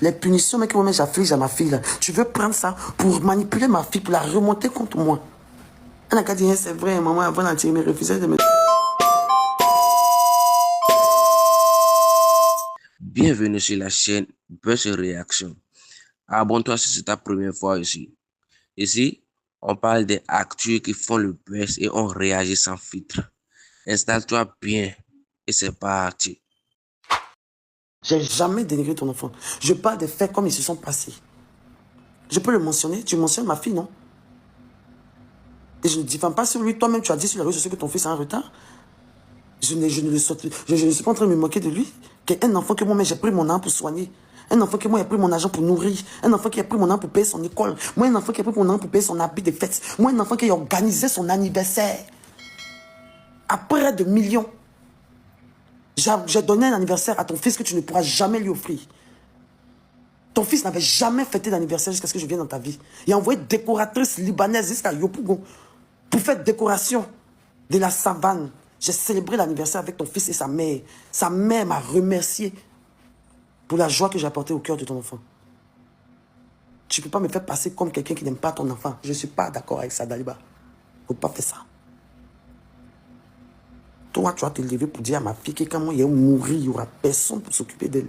Les punitions, mais que moi-même j'afflige à ma fille, là. Tu veux prendre ça pour manipuler ma fille, pour la remonter contre moi. Elle n'a qu'à dire, c'est vrai, maman, avant d'en me refusait de me... Bienvenue sur la chaîne Buzz Réaction. Abonne-toi si c'est ta première fois ici. Ici, on parle des actus qui font le buzz et on réagit sans filtre. Installe-toi bien et c'est parti. J'ai jamais dénigré ton enfant. Je parle des faits comme ils se sont passés. Je peux le mentionner. Tu mentionnes ma fille, non? Et je ne diffame pas sur lui. Toi-même, tu as dit sur les réseaux sociaux que ton fils a un retard. Je ne suis pas en train de me moquer de lui. Un enfant que moi-même j'ai pris mon argent pour soigner. Un enfant que moi j'ai pris mon argent pour nourrir. Un enfant qui a pris mon argent pour payer son école. Moi, un enfant qui a pris mon argent pour payer son habit de fête. Moi, un enfant qui a organisé son anniversaire. À près de millions. J'ai donné un anniversaire à ton fils que tu ne pourras jamais lui offrir. Ton fils n'avait jamais fêté d'anniversaire jusqu'à ce que je vienne dans ta vie. Il a envoyé décoratrice libanaise jusqu'à Yopougon pour faire décoration de la savane. J'ai célébré l'anniversaire avec ton fils et sa mère. Sa mère m'a remercié pour la joie que j'ai apportée au cœur de ton enfant. Tu ne peux pas me faire passer comme quelqu'un qui n'aime pas ton enfant. Je ne suis pas d'accord avec ça, Daliba. Il ne faut pas faire ça. Toi, tu vas te lever pour dire à ma fille que quand moi, il va mourir, il n'y aura personne pour s'occuper d'elle.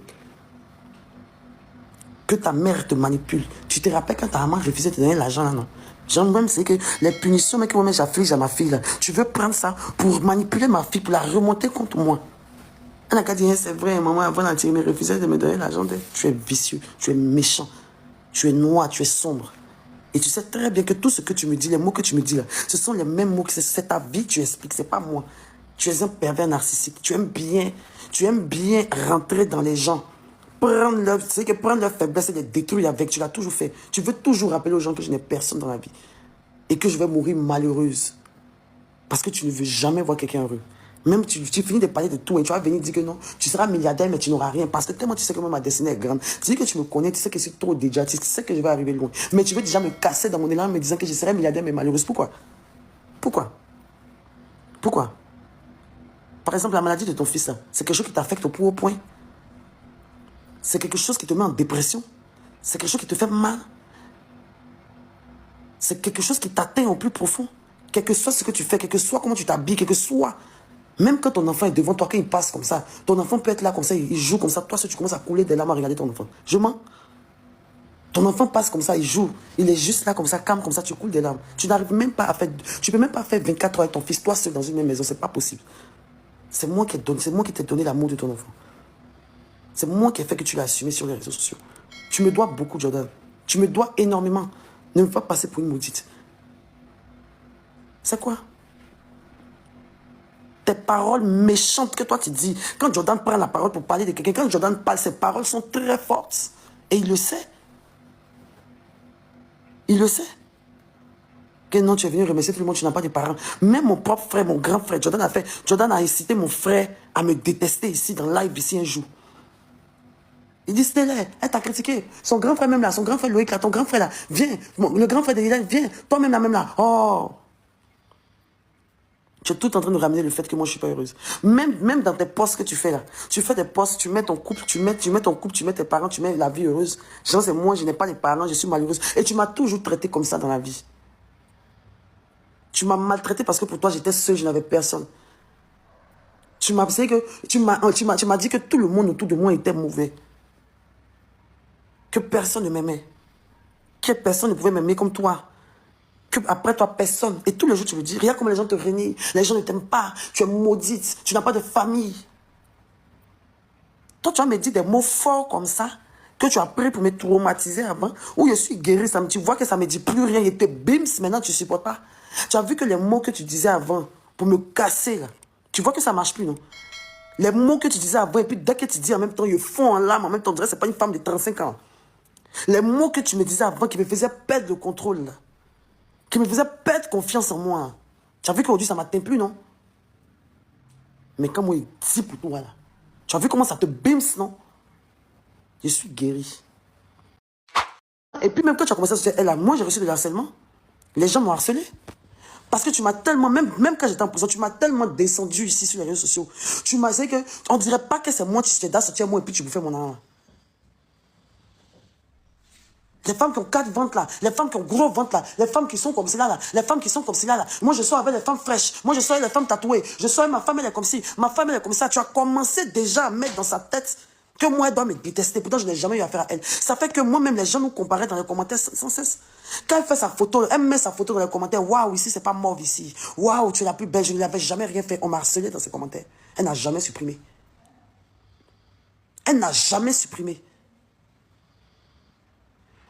Que ta mère te manipule. Tu te rappelles quand ta maman refusait de te donner l'argent, là, non? J'aime c'est que les punitions, mais que moi-même j'afflige à ma fille, là. Tu veux prendre ça pour manipuler ma fille, pour la remonter contre moi. Elle n'a qu'à dire, c'est vrai, maman, avant d'en tirer, me refusait de me donner l'argent. Tu es vicieux, tu es méchant, tu es noir, tu es sombre. Et tu sais très bien que tout ce que tu me dis, les mots que tu me dis là, ce sont les mêmes mots que c'est ta vie, tu expliques, c'est pas moi. Tu es un pervers narcissique, tu aimes bien rentrer dans les gens. Prendre leur faiblesse et les détruire avec, tu l'as toujours fait. Tu veux toujours rappeler aux gens que je n'ai personne dans la vie. Et que je vais mourir malheureuse. Parce que tu ne veux jamais voir quelqu'un heureux. Même tu finis de parler de tout et tu vas venir dire que non, tu seras milliardaire mais tu n'auras rien. Parce que tellement tu sais que moi, ma destinée est grande. Tu dis que tu me connais, tu sais que je suis trop déjà, tu sais que je vais arriver loin. Mais tu veux déjà me casser dans mon élan en me disant que je serai milliardaire mais malheureuse. Pourquoi? Pourquoi? Par exemple, la maladie de ton fils, c'est quelque chose qui t'affecte au plus haut point. C'est quelque chose qui te met en dépression. C'est quelque chose qui te fait mal. C'est quelque chose qui t'atteint au plus profond. Quel que soit ce que tu fais, quel que soit comment tu t'habilles, quel que soit. Même quand ton enfant est devant toi, quand il passe comme ça, ton enfant peut être là comme ça, il joue comme ça. Toi, si tu commences à couler des larmes à regarder ton enfant, je mens. Ton enfant passe comme ça, il joue. Il est juste là comme ça, calme comme ça, tu coules des larmes. Tu n'arrives même pas à faire... Tu peux même pas faire 24 heures avec ton fils, toi seul dans une même maison. C'est pas possible. C'est moi qui t'ai donné l'amour de ton enfant. C'est moi qui ai fait que tu l'as assumé sur les réseaux sociaux. Tu me dois beaucoup, Jordan. Tu me dois énormément. Ne me fais pas passer pour une maudite. C'est quoi? Tes paroles méchantes que toi tu dis. Quand Jordan prend la parole pour parler de quelqu'un, quand Jordan parle, ses paroles sont très fortes. Et il le sait. Il le sait. Que non, tu es venu remercier tout le monde, tu n'as pas de parents. Même mon propre frère, mon grand frère, Jordan a incité mon frère à me détester ici, dans live, ici, un jour. Il dit, c'était là, elle t'a critiqué. Son grand frère même là, son grand frère Loïc là, ton grand frère là, viens. Le grand frère de Lila, viens. Toi-même là, même là. Oh. Tu es tout en train de ramener le fait que moi je suis pas heureuse. Même dans tes posts que tu fais là, tu fais des posts, tu mets ton couple, tu mets ton couple, tu mets tes parents, tu mets la vie heureuse. Genre c'est moi, je n'ai pas les parents, je suis malheureuse. Et tu m'as toujours traité comme ça dans la vie. Tu m'as maltraité parce que pour toi j'étais seule, je n'avais personne. Tu m'as dit que tout le monde autour de moi était mauvais. Que personne ne m'aimait. Que personne ne pouvait m'aimer comme toi. Que après toi, personne. Et tous les jours, tu me dis, regarde comment les gens te renient. Les gens ne t'aiment pas. Tu es maudite. Tu n'as pas de famille. Toi, tu vas me dire des mots forts comme ça, que tu as pris pour me traumatiser avant, où je suis guérie. Tu vois que ça ne me dit plus rien. Et te bims, maintenant, tu ne supportes pas. Tu as vu que les mots que tu disais avant, pour me casser, là, tu vois que ça ne marche plus, non? Les mots que tu disais avant, et puis dès que tu dis en même temps, ils font en larmes, en même temps, on dirait que ce n'est pas une femme de 35 ans. Les mots que tu me disais avant, qui me faisaient perdre le contrôle, là, qui me faisait perdre confiance en moi. Tu as vu qu'aujourd'hui, ça ne m'atteint plus, non? Mais quand moi, il dit pour toi, là, tu as vu comment ça te bims, non? Je suis guéri. Et puis même quand tu as commencé à se dire, là, moi, j'ai reçu de harcèlement. Les gens m'ont harcelé. Parce que tu m'as tellement, même quand j'étais en prison, tu m'as tellement descendu ici sur les réseaux sociaux. Tu m'as dit que, on dirait pas que c'est moi, tu t'es sorti à moi et puis tu bouffais mon âme. Les femmes qui ont 4 ventres là, les femmes qui ont gros ventre là, les femmes qui sont comme cela là, les femmes qui sont comme cela là. Moi je sors avec les femmes fraîches, moi je sors avec les femmes tatouées, je sors avec ma femme elle est comme ci, ma femme elle est comme ça. Tu as commencé déjà à mettre dans sa tête que moi elle doit me détester, pourtant je n'ai jamais eu affaire à elle. Ça fait que moi-même les gens nous comparaient dans les commentaires sans cesse. Quand elle fait sa photo, elle met sa photo dans les commentaires, waouh ici c'est pas mauve ici, waouh tu es la plus belle, je ne l'avais jamais rien fait, on m'a harcelé dans ses commentaires. Elle n'a jamais supprimé. Elle n'a jamais supprimé.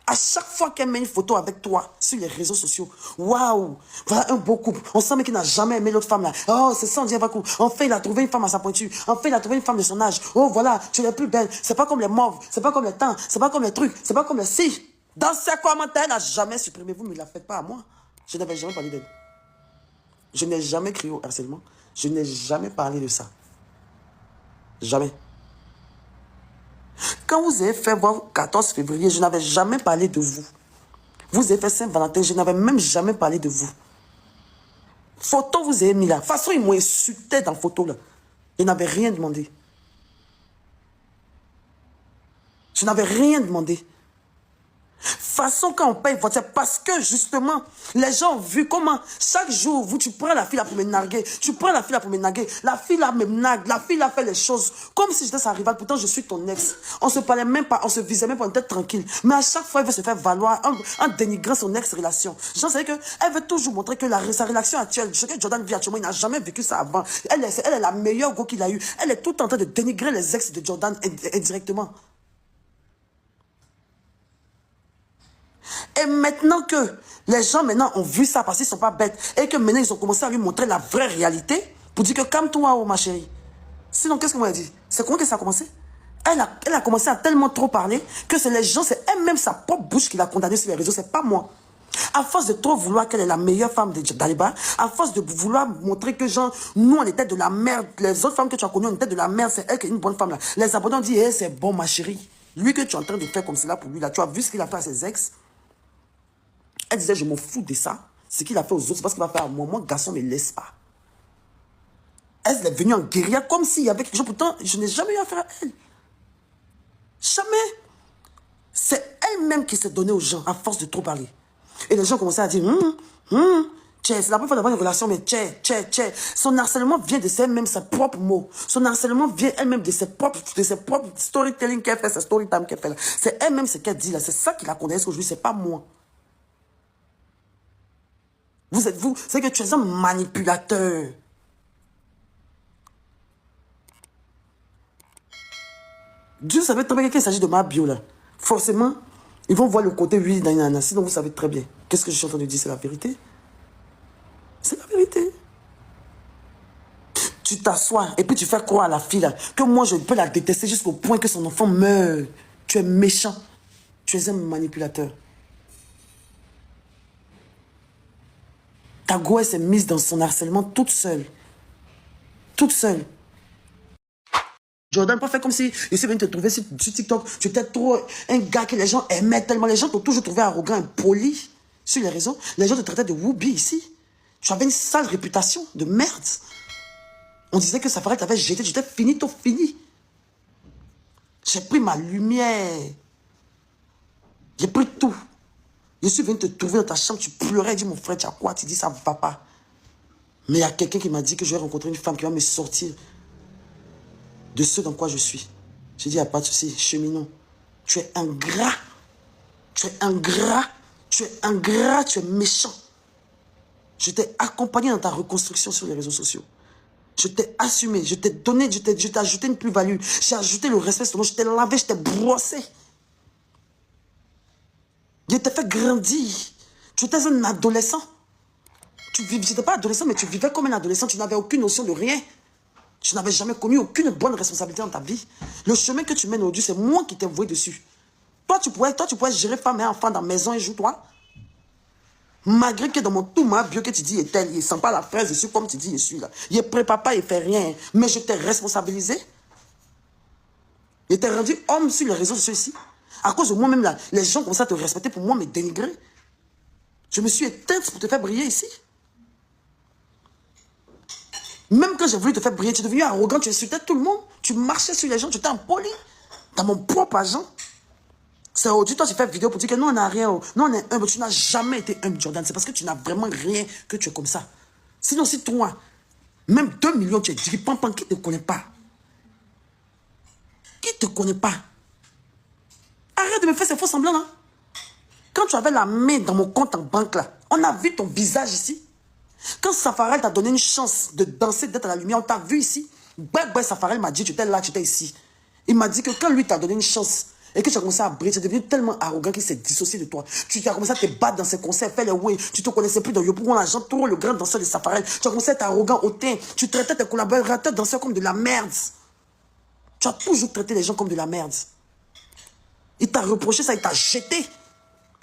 À chaque fois qu'elle met une photo avec toi sur les réseaux sociaux, waouh, voilà un beau couple. On sent mais qu'il n'a jamais aimé l'autre femme là. Oh, c'est ça, on dit va couple. Enfin, il a trouvé une femme à sa pointure. Enfin, il a trouvé une femme de son âge. Oh, voilà, tu es la plus belle. C'est pas comme les mauves, c'est pas comme les teints, c'est pas comme les trucs, c'est pas comme les si. Dans ses commentaires, elle n'a jamais supprimé. Vous ne me la faites pas à moi. Je n'avais jamais parlé d'elle. Je n'ai jamais crié au harcèlement. Je n'ai jamais parlé de ça. Jamais. Quand vous avez fait votre 14 février, je n'avais jamais parlé de vous. Vous avez fait Saint-Valentin, je n'avais même jamais parlé de vous. Photo, vous avez mis là. De toute façon, ils m'ont insulté dans la photo là. Je n'avais rien demandé. Je n'avais rien demandé. Façon quand on paye voiture, parce que justement, les gens ont vu comment chaque jour, tu prends la fille là pour me narguer, tu prends la fille là pour me narguer, la fille là me nargue, la fille là fait les choses comme si j'étais sa rivale, pourtant je suis ton ex. On se parlait même pas, on se visait même pas, on était tranquille. Mais à chaque fois, elle veut se faire valoir en dénigrant son ex-relation. J'en sais qu'elle veut toujours montrer que sa relation actuelle, ce que Jordan vit actuellement, il n'a jamais vécu ça avant. Elle est la meilleure go qu'il a eue. Elle est tout en train de dénigrer les ex de Jordan indirectement. Et maintenant que les gens maintenant ont vu ça parce qu'ils ne sont pas bêtes et que maintenant ils ont commencé à lui montrer la vraie réalité pour dire que calme-toi, oh ma chérie. Sinon, qu'est-ce qu'on m'a dit? C'est comment que ça a commencé? Elle a commencé à tellement trop parler que c'est les gens, c'est elle-même sa propre bouche qui l'a condamnée sur les réseaux, c'est pas moi. À force de trop vouloir qu'elle est la meilleure femme d'Aliba, à force de vouloir montrer que genre, nous on était de la merde, les autres femmes que tu as connues on était de la merde, c'est elle qui est une bonne femme là. Les abonnés ont dit, hey, c'est bon ma chérie. Lui que tu es en train de faire comme cela pour lui là, tu as vu ce qu'il a fait à ses ex? Elle disait, je m'en fous de ça. Ce qu'il a fait aux autres, c'est parce qu'il va faire à moi. Moi, garçon, ne me laisse pas. Elle est venue en guérilla comme s'il y avait quelque chose. Pourtant, je n'ai jamais eu affaire à elle. Jamais. C'est elle-même qui s'est donnée aux gens à force de trop parler. Et les gens commençaient à dire, c'est la première fois d'avoir une relation, mais son harcèlement vient de elle-même, ses propres mots. Son harcèlement vient elle-même de ses propres storytelling qu'elle fait, ses storytime qu'elle fait. C'est elle-même ce qu'elle dit là. C'est ça qui la condamne aujourd'hui, c'est pas moi. C'est que tu es un manipulateur. Dieu savait très bien qu'il s'agit de ma bio là. Forcément, ils vont voir le côté oui dans une sinon vous savez très bien. Qu'est-ce que je suis en train de dire? C'est la vérité. C'est la vérité. Tu t'assois et puis tu fais croire à la fille là que moi je peux la détester jusqu'au point que son enfant meurt. Tu es méchant. Tu es un manipulateur. Ta go s'est mise dans son harcèlement toute seule. Toute seule. Jordan, pas fait comme si il s'est venu te trouver sur TikTok. Tu étais trop un gars que les gens aimaient tellement. Les gens t'ont toujours trouvé arrogant, impoli sur les réseaux. Les gens te traitaient de woubi ici. Tu avais une sale réputation de merde. On disait que ça ferait que tu avais jeté. J'étais fini, tout fini. J'ai pris ma lumière. J'ai pris tout. Je suis venu te trouver dans ta chambre, tu pleurais, dis mon frère, tu as quoi? Tu dis ça va pas. Mais il y a quelqu'un qui m'a dit que je vais rencontrer une femme qui va me sortir de ce dans quoi je suis. J'ai dit, il n'y a pas de souci, cheminot. Tu es ingrat. Tu es ingrat. Tu es ingrat, tu es méchant. Je t'ai accompagné dans ta reconstruction sur les réseaux sociaux. Je t'ai assumé, je t'ai donné, je t'ai ajouté une plus-value. J'ai ajouté le respect sur ton nom, je t'ai lavé, je t'ai brossé. Je t'ai fait grandir. Tu étais un adolescent. Tu n'étais pas adolescent, mais tu vivais comme un adolescent. Tu n'avais aucune notion de rien. Tu n'avais jamais connu aucune bonne responsabilité dans ta vie. Le chemin que tu mènes aujourd'hui, c'est moi qui t'ai voué dessus. Toi, tu pourrais gérer femme et enfant dans la maison et joue toi. Malgré que dans tout ma bio que tu dis est tel, il ne sent pas la fraise dessus comme tu dis, je suis là. Il ne prépare pas, il ne fait rien. Mais je t'ai responsabilisé. Je t'ai rendu homme sur les réseaux sociaux ici. À cause de moi-même, là, les gens commencent à te respecter pour moi, me dénigrer. Je me suis éteinte pour te faire briller ici. Même quand j'ai voulu te faire briller, tu es devenu arrogant, tu insultais tout le monde. Tu marchais sur les gens, tu étais impoli. Dans mon propre agent. C'est aujourd'hui, toi, tu fais vidéo pour dire que nous, on n'a rien. Nous, on est humble. Tu n'as jamais été humble, Jordan. C'est parce que tu n'as vraiment rien que tu es comme ça. Sinon, si toi, même 2 millions, tu es dit, pam, qui ne te connaît pas? Qui ne te connaît pas? Arrête de me faire ces faux semblants, là. Quand tu avais la main dans mon compte en banque, là, on a vu ton visage ici. Quand Safarel t'a donné une chance de danser, d'être à la lumière, on t'a vu ici. Safarel m'a dit, tu étais là, tu étais ici. Il m'a dit que quand lui t'a donné une chance et que tu as commencé à briller, tu es devenu tellement arrogant qu'il s'est dissocié de toi. Tu as commencé à te battre dans ses concerts, faire les ouais. Tu te connaissais plus dans Yopougon, l'agent Toro, le grand danseur de Safarel. Tu as commencé à être arrogant, hautain. Tu traitais tes collaborateurs danseurs comme de la merde. Tu as toujours traité les gens comme de la merde. Il t'a reproché ça, il t'a jeté.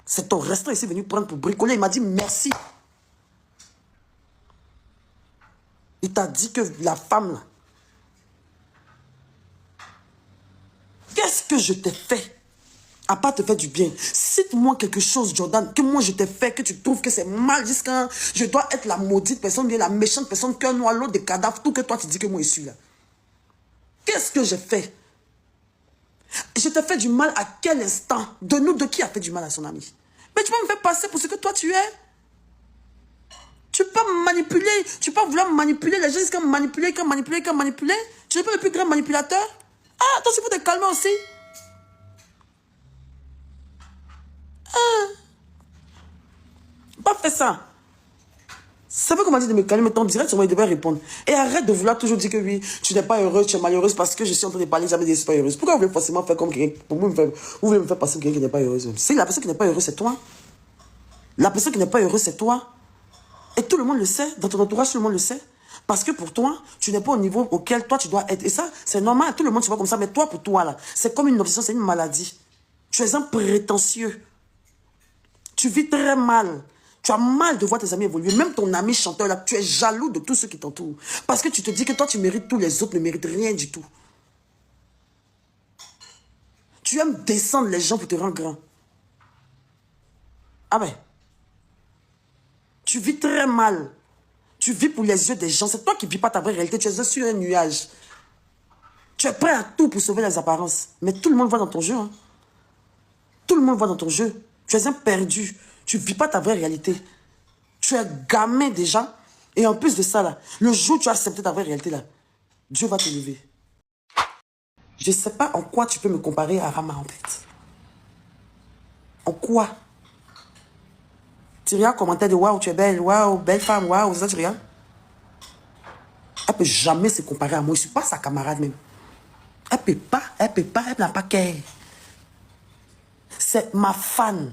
C'est ton restaurant ici venu prendre pour bricoler. Il m'a dit merci. Il t'a dit que la femme, là, qu'est-ce que je t'ai fait à part te faire du bien? Cite-moi quelque chose, Jordan, que moi je t'ai fait, que tu trouves que c'est mal jusqu'à je dois être la maudite personne, bien la méchante personne, qu'un noir, l'autre des cadavres, tout que toi tu dis que moi je suis là. Qu'est-ce que j'ai fait? Je t'ai fait du mal à quel instant? De nous, de qui a fait du mal à son ami? Mais tu peux me faire passer pour ce que toi tu es? Tu peux manipuler, tu peux vouloir manipuler les gens jusqu'à manipuler, Tu n'es pas le plus grand manipulateur? Ah, attention, il faut te calmer aussi. Pas fait ça. Ça veut qu'on m'a dit de me calmer, mais ton direct, il devait répondre. Et arrête de vouloir toujours dire que oui, tu n'es pas heureuse, tu es malheureuse parce que je suis en train de parler, jamais dire que je ne suis pas heureuse. Pourquoi vous voulez forcément faire comme quelqu'un, vous voulez me faire passer comme quelqu'un qui n'est pas heureuse? C'est la personne qui n'est pas heureuse, c'est toi. La personne qui n'est pas heureuse, c'est toi. Et tout le monde le sait, dans ton entourage, tout le monde le sait. Parce que pour toi, tu n'es pas au niveau auquel toi tu dois être. Et ça, c'est normal, tout le monde se voit comme ça. Mais toi, pour toi, là, c'est comme une obsession, c'est une maladie. Tu es un prétentieux. Tu vis très mal. Tu as mal de voir tes amis évoluer. Même ton ami chanteur, là, tu es jaloux de tous ceux qui t'entourent. Parce que tu te dis que toi, tu mérites tout, les autres ne méritent rien du tout. Tu aimes descendre les gens pour te rendre grand. Ah ben. Tu vis très mal. Tu vis pour les yeux des gens. C'est toi qui ne vis pas ta vraie réalité. Tu es sur un nuage. Tu es prêt à tout pour sauver les apparences. Mais tout le monde voit dans ton jeu. Hein. Tout le monde voit dans ton jeu. Tu es un perdu. Tu ne vis pas ta vraie réalité. Tu es gamin déjà. Et en plus de ça, là, le jour où tu as accepté ta vraie réalité, là, Dieu va te lever. Je ne sais pas en quoi tu peux me comparer à Rama, en fait. En quoi? Tu regardes commentaire de waouh, tu es belle, waouh, belle femme, waouh, c'est ça tu regardes? Elle ne peut jamais se comparer à moi. Je ne suis pas sa camarade même. Elle ne peut pas, elle n'a pas qu'elle. C'est ma fan.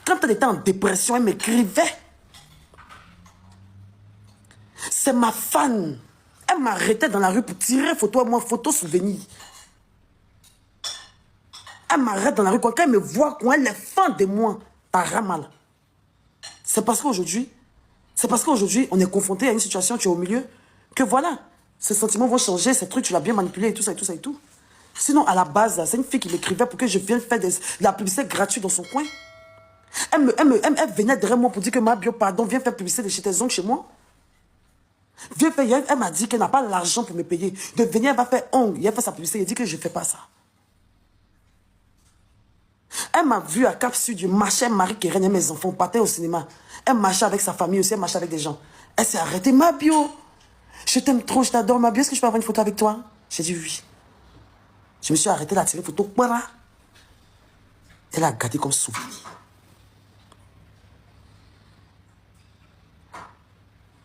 Quand elle était en dépression, elle m'écrivait. C'est ma fan. Elle m'arrêtait dans la rue pour tirer photo à moi, photo souvenir. Elle m'arrête dans la rue. Quand elle me voit, quand elle est fan de moi, par Ramal. C'est parce qu'aujourd'hui, on est confronté à une situation, tu es au milieu, que voilà, ces sentiments vont changer, ces trucs, tu l'as bien manipulé et tout ça et tout ça et tout. Sinon, à la base, c'est une fille qui m'écrivait pour que je vienne faire de la publicité gratuite dans son coin. Elle venait derrière moi pour dire que ma bio, pardon, viens faire publicité de chez tes oncles chez moi. Viens faire, elle m'a dit qu'elle n'a pas l'argent pour me payer. De venir, elle va faire ongles, elle fait sa publicité, elle dit que je ne fais pas ça. Elle m'a vu à Cap Sud, je marchais, Marie qui règne mes enfants, on partait au cinéma. Elle marchait avec sa famille aussi, elle marchait avec des gens. Elle s'est arrêtée, ma bio. Je t'aime trop, je t'adore, ma bio, est-ce que je peux avoir une photo avec toi? J'ai dit oui. Je me suis arrêté, elle a tiré photo, voilà. Elle a gardé comme souvenir.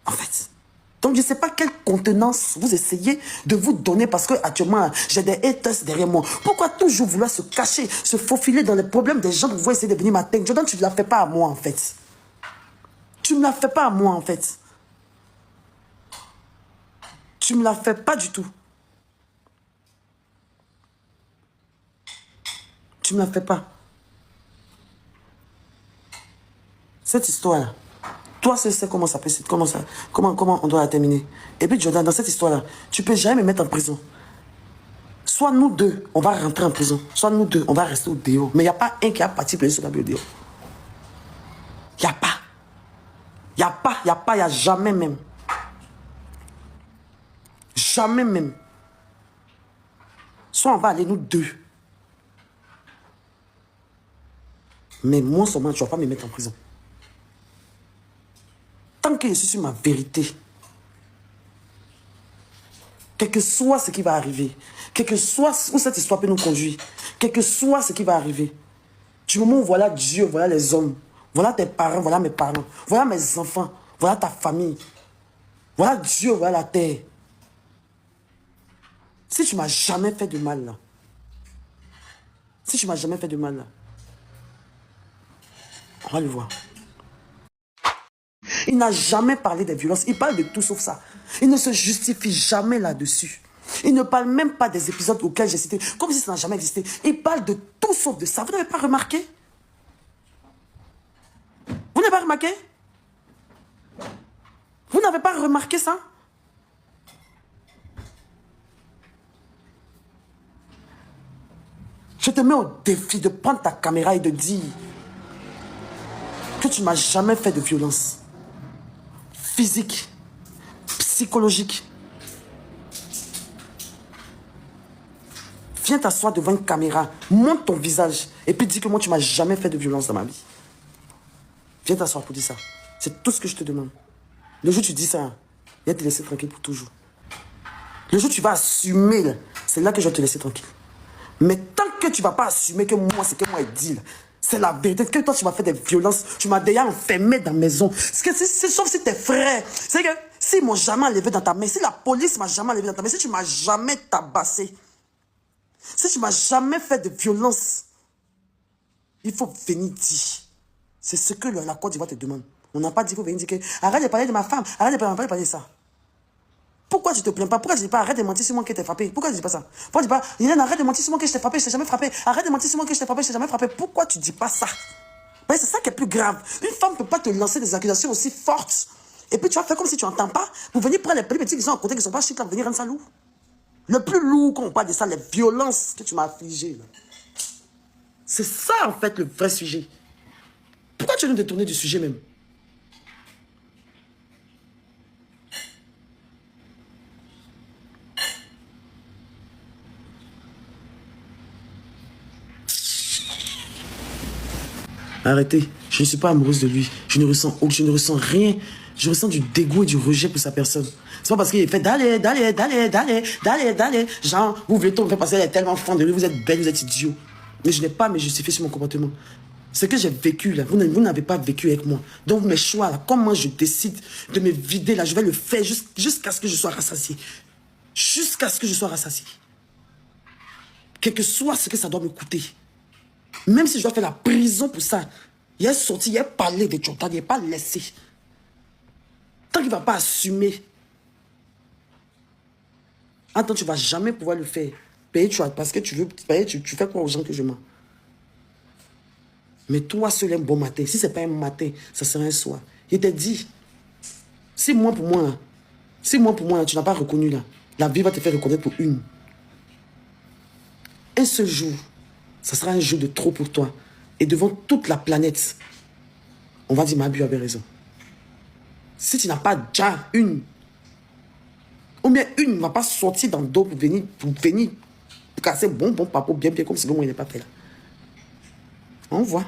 En fait. Donc, je ne sais pas quelle contenance vous essayez de vous donner parce que actuellement, j'ai des haters derrière moi. Pourquoi toujours vouloir se cacher, se faufiler dans les problèmes des gens pour pouvoir essayer de venir m'atteindre? Jordan, tu ne la fais pas à moi, en fait. Tu ne me la fais pas à moi, en fait. Tu ne me la fais pas du tout. Tu ne me la fais pas. Cette histoire-là, toi, c'est comment ça peut se... Comment on doit la terminer. Et puis, Jordan, dans cette histoire-là, tu ne peux jamais me mettre en prison. Soit nous deux, on va rentrer en prison. Soit nous deux, on va rester au déo. Mais il n'y a pas un qui a parti pour sur la déo. Il n'y a pas. Il n'y a jamais même. Jamais même. Soit on va aller nous deux. Mais moi seulement, tu ne vas pas me mettre en prison. Tant que je suis sur ma vérité, quel que soit ce qui va arriver, quel que soit où cette histoire peut nous conduire, quel que soit ce qui va arriver, du moment où voilà Dieu, voilà les hommes, voilà tes parents, voilà mes parents, voilà mes enfants, voilà ta famille, voilà Dieu, voilà la terre. Si tu ne m'as jamais fait de mal, là, si tu ne m'as jamais fait de mal, là, on va le voir. Il n'a jamais parlé des violences. Il parle de tout sauf ça. Il ne se justifie jamais là-dessus. Il ne parle même pas des épisodes auxquels j'ai cité, comme si ça n'a jamais existé. Il parle de tout sauf de ça. Vous n'avez pas remarqué? Vous n'avez pas remarqué? Vous n'avez pas remarqué ça? Je te mets au défi de prendre ta caméra et de dire que tu ne m'as jamais fait de violence physique, psychologique. Viens t'asseoir devant une caméra, montre ton visage et puis dis que moi tu ne m'as jamais fait de violence dans ma vie. Viens t'asseoir pour dire ça. C'est tout ce que je te demande. Le jour où tu dis ça, viens te laisser tranquille pour toujours. Le jour où tu vas assumer, c'est là que je vais te laisser tranquille. Mais tant que tu ne vas pas assumer que moi, c'est que moi, il dit, c'est la vérité. Que toi, tu m'as fait des violences, tu m'as déjà enfermé dans la maison. Sauf si tes frères, c'est que s'ils m'ont jamais enlevé dans ta main, si la police m'a jamais enlevé dans ta main, si tu m'as jamais tabassé, si tu m'as jamais fait de violence, il faut venir dire. C'est ce que la Côte d'Ivoire te demande. On n'a pas dit, il faut venir dire que arrête de parler de ma femme, arrête de parler de ça. Pourquoi tu te plains pas? Pourquoi tu dis pas arrête de mentir sur moi que t'es frappé? Pourquoi tu dis pas ça? Pourquoi tu dis pas Hélène, arrête de mentir sur moi que je t'ai frappé, je t'ai jamais frappé. Arrête de mentir sur moi que je t'ai frappé, je t'ai jamais frappé. Pourquoi tu dis pas ça? C'est ça qui est plus grave. Une femme ne peut pas te lancer des accusations aussi fortes. Et puis tu vas faire comme si tu n'entends pas pour venir prendre les petits qui sont à côté, qui ne sont pas chics, là, pour venir rendre ça lourd. Le plus lourd quand on parle de ça, les violences que tu m'as affligées. C'est ça en fait le vrai sujet. Pourquoi tu veux nous détourner du sujet même? Arrêtez, je ne suis pas amoureuse de lui. Je ne ressens rien. Je ressens du dégoût et du rejet pour sa personne. C'est pas parce qu'il fait d'aller. Genre, vous voulez tout me faire passer, elle est tellement fan de lui, vous êtes belle, vous êtes idiot. Mais je n'ai pas me justifier sur mon comportement. Ce que j'ai vécu là, vous n'avez pas vécu avec moi. Donc mes choix là, comment je décide de me vider là, je vais le faire jusqu'à ce que je sois rassasié. Jusqu'à ce que je sois rassasié. Quel que soit ce que ça doit me coûter. Même si je dois faire la prison pour ça, il est sorti, il est parlé de Jordan, il n'est pas laissé. Tant qu'il ne va pas assumer, attends, tu ne vas jamais pouvoir le faire. Payer, parce que tu veux payer, tu fais quoi aux gens que je mens? Mais toi seul un bon matin, si ce n'est pas un matin, ça sera un soir. Il t'a dit, si moi pour moi, tu n'as pas reconnu là, la vie va te faire reconnaître pour une. Un seul jour, ça sera un jour de trop pour toi. Et devant toute la planète, on va dire, Mabu avait raison. Si tu n'as pas déjà une, ou bien une ne va pas sortir dans le dos pour venir casser bon papo bien comme si bon, il n'est pas fait là. On voit.